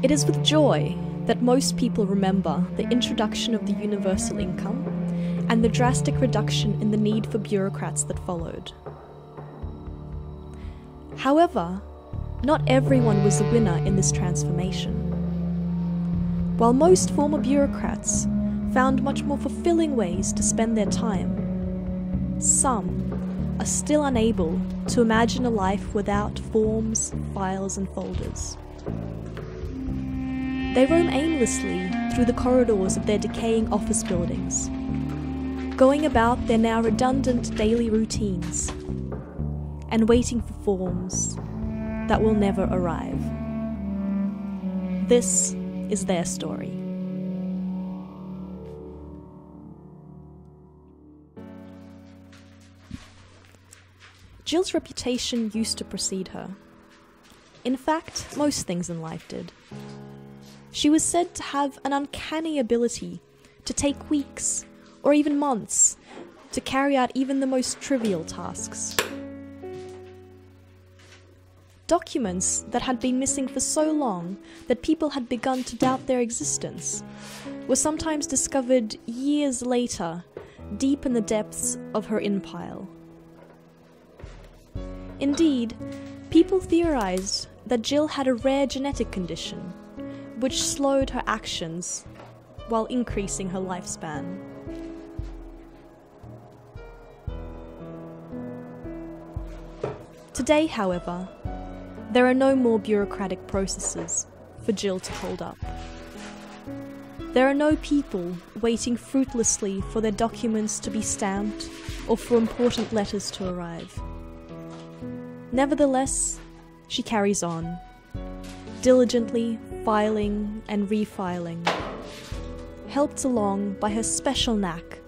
It is with joy that most people remember the introduction of the universal income and the drastic reduction in the need for bureaucrats that followed. However, not everyone was a winner in this transformation. While most former bureaucrats found much more fulfilling ways to spend their time, some are still unable to imagine a life without forms, files, and folders. They roam aimlessly through the corridors of their decaying office buildings, going about their now redundant daily routines and waiting for forms that will never arrive. This is their story. Jill's reputation used to precede her. In fact, most things in life did. She was said to have an uncanny ability to take weeks, or even months, to carry out even the most trivial tasks. Documents that had been missing for so long that people had begun to doubt their existence were sometimes discovered years later, deep in the depths of her in-pile. Indeed, people theorized that Jill had a rare genetic condition, which slowed her actions while increasing her lifespan. Today, however, there are no more bureaucratic processes for Jill to hold up. There are no people waiting fruitlessly for their documents to be stamped or for important letters to arrive. Nevertheless, she carries on, diligently filing and refiling, helped along by her special knack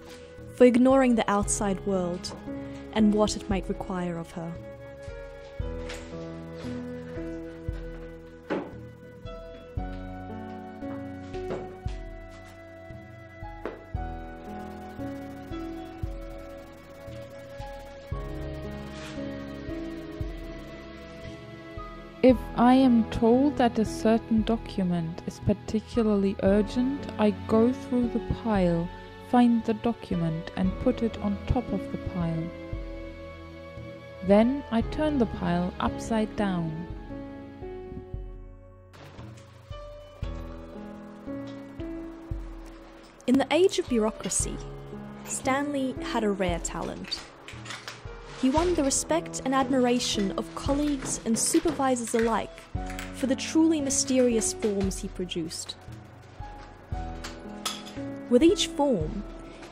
for ignoring the outside world and what it might require of her. If I am told that a certain document is particularly urgent, I go through the pile, find the document and put it on top of the pile. Then I turn the pile upside down. In the age of bureaucracy, Stanley had a rare talent. He won the respect and admiration of colleagues and supervisors alike for the truly mysterious forms he produced. With each form,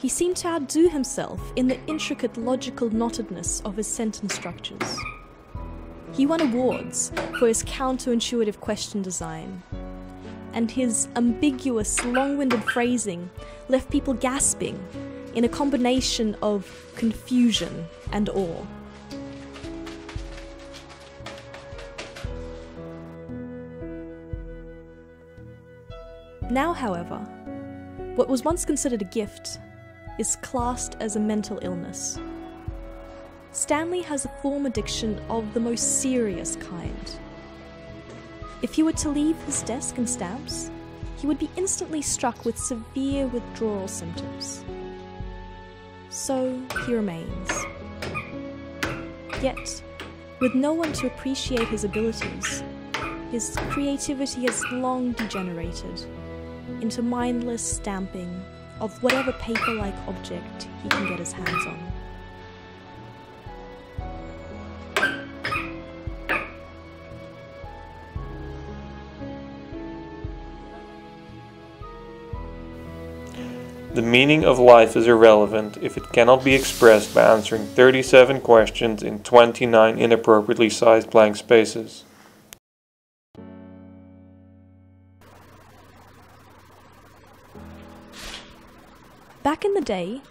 he seemed to outdo himself in the intricate logical knottedness of his sentence structures. He won awards for his counterintuitive question design, and his ambiguous, long-winded phrasing left people gasping in a combination of confusion and awe. Now, however, what was once considered a gift is classed as a mental illness. Stanley has a form addiction of the most serious kind. If he were to leave his desk and stamps, he would be instantly struck with severe withdrawal symptoms. So he remains. Yet, with no one to appreciate his abilities, his creativity has long degenerated into mindless stamping of whatever paper-like object he can get his hands on. The meaning of life is irrelevant if it cannot be expressed by answering 37 questions in 29 inappropriately sized blank spaces. Back in the day,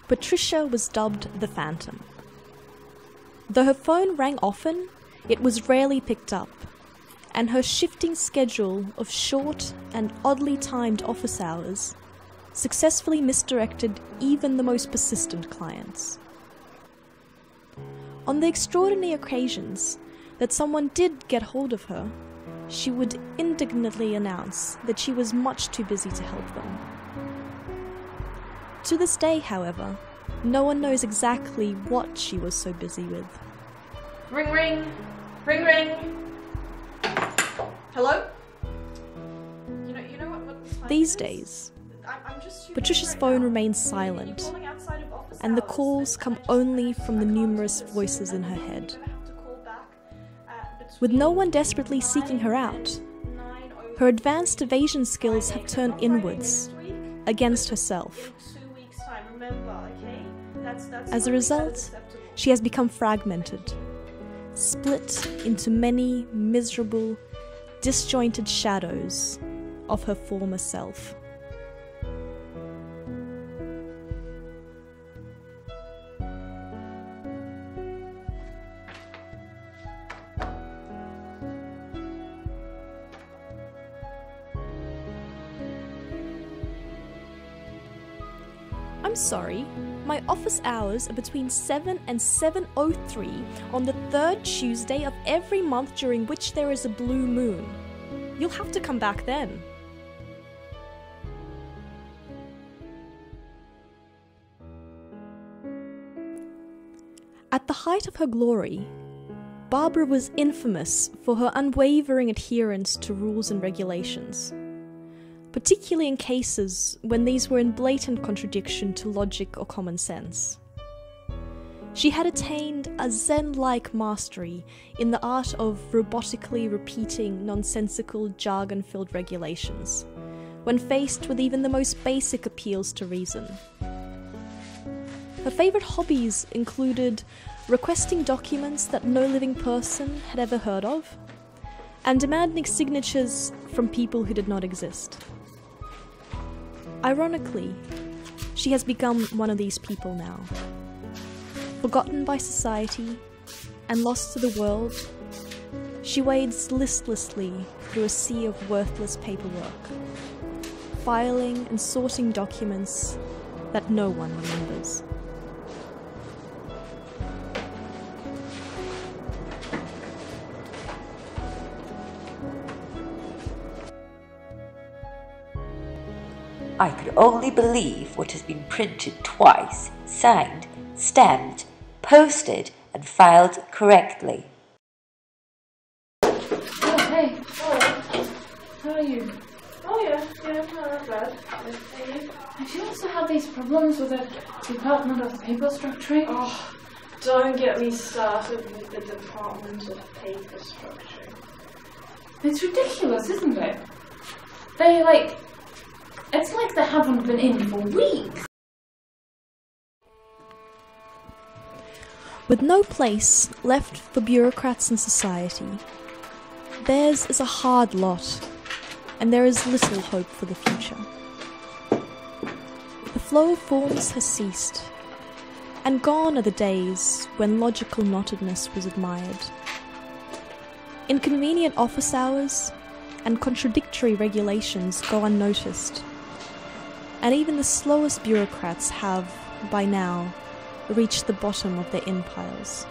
Patricia was dubbed the Phantom. Though her phone rang often, it was rarely picked up, and her shifting schedule of short and oddly timed office hours successfully misdirected even the most persistent clients. On the extraordinary occasions that someone did get hold of her, she would indignantly announce that she was much too busy to help them. To this day, however, no one knows exactly what she was so busy with. Ring ring! Ring ring! Hello? You know what the time These is? days, I'm just too Patricia's busy phone now. remains You're silent, calling outside of office and the hours, calls and come I just- only from the I can't do numerous this. voices in her I'm head. gonna have to call back, With between no one desperately seeking her 9 out, and 9:03 her advanced evasion skills have Friday. turned On Friday inwards, next week, against in herself. 2 weeks' time, remember, okay? That's As a not result, acceptable. she has become fragmented, split into many miserable, disjointed shadows of her former self. I'm sorry, my office hours are between 7 and 7:03 on the third Tuesday of every month during which there is a blue moon. You'll have to come back then. At the height of her glory, Barbara was infamous for her unwavering adherence to rules and regulations, particularly in cases when these were in blatant contradiction to logic or common sense. She had attained a Zen-like mastery in the art of robotically repeating nonsensical, jargon-filled regulations, when faced with even the most basic appeals to reason. Her favourite hobbies included requesting documents that no living person had ever heard of, and demanding signatures from people who did not exist. Ironically, she has become one of these people now. Forgotten by society and lost to the world, she wades listlessly through a sea of worthless paperwork, filing and sorting documents that no one remembers. I could only believe what has been printed twice, signed, stamped, posted, and filed correctly. Oh, hey. Hello. How are you? Oh yeah, not bad. Maybe. Have you also had these problems with the Department of Paper Structuring? Oh, don't get me started with the Department of Paper Structuring. It's ridiculous, isn't it? It's like they haven't been in for weeks. With no place left for bureaucrats in society, theirs is a hard lot, and there is little hope for the future. The flow of forms has ceased, and gone are the days when logical knottedness was admired. Inconvenient office hours and contradictory regulations go unnoticed, and even the slowest bureaucrats have, by now, reached the bottom of their in-piles.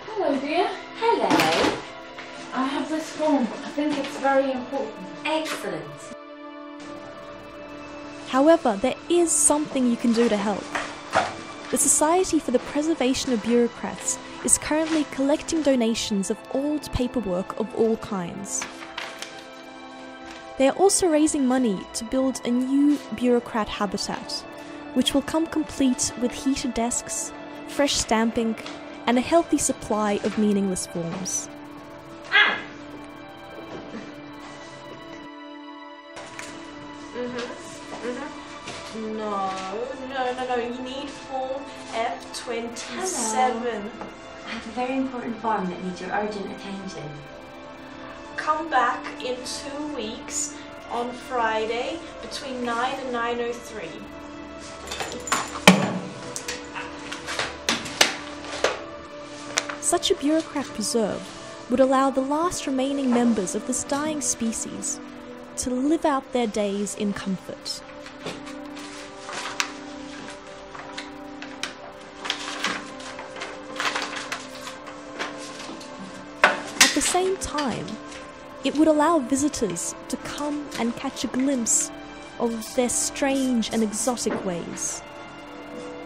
Hello, dear. Hello. I have this form. I think it's very important. Excellent. However, there is something you can do to help. The Society for the Preservation of Bureaucrats is currently collecting donations of old paperwork of all kinds. They are also raising money to build a new bureaucrat habitat, which will come complete with heated desks, fresh stamp ink, and a healthy supply of meaningless forms. No, you need form F27. I have a very important form that needs your urgent attention. Come back in 2 weeks on Friday between 9 and 9:03. Such a bureaucrat preserve would allow the last remaining members of this dying species to live out their days in comfort. same time, it would allow visitors to come and catch a glimpse of their strange and exotic ways,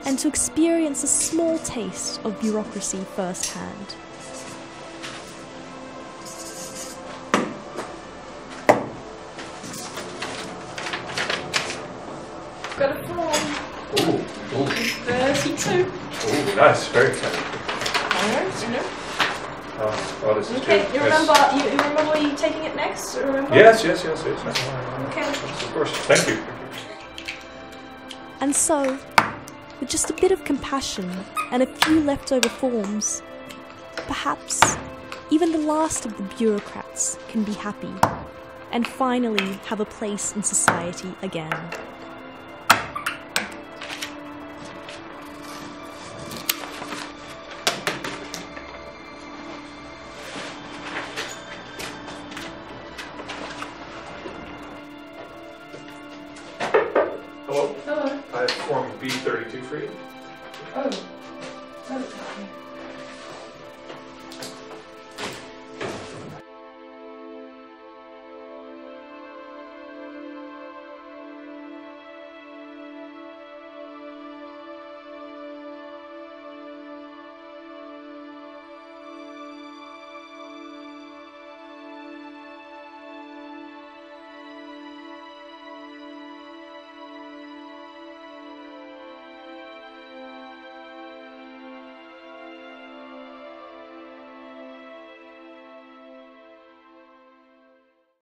and to experience a small taste of bureaucracy firsthand. Got a form. Ooh. 32. Ooh, nice. Very exciting. Oh, this is Okay, good. you remember? You remember where you're taking it next? Remember? Yes. Okay. Okay. Of course. Thank you. And so, with just a bit of compassion and a few leftover forms, perhaps even the last of the bureaucrats can be happy and finally have a place in society again. Hello. Hello. I have form B32 for you. Oh.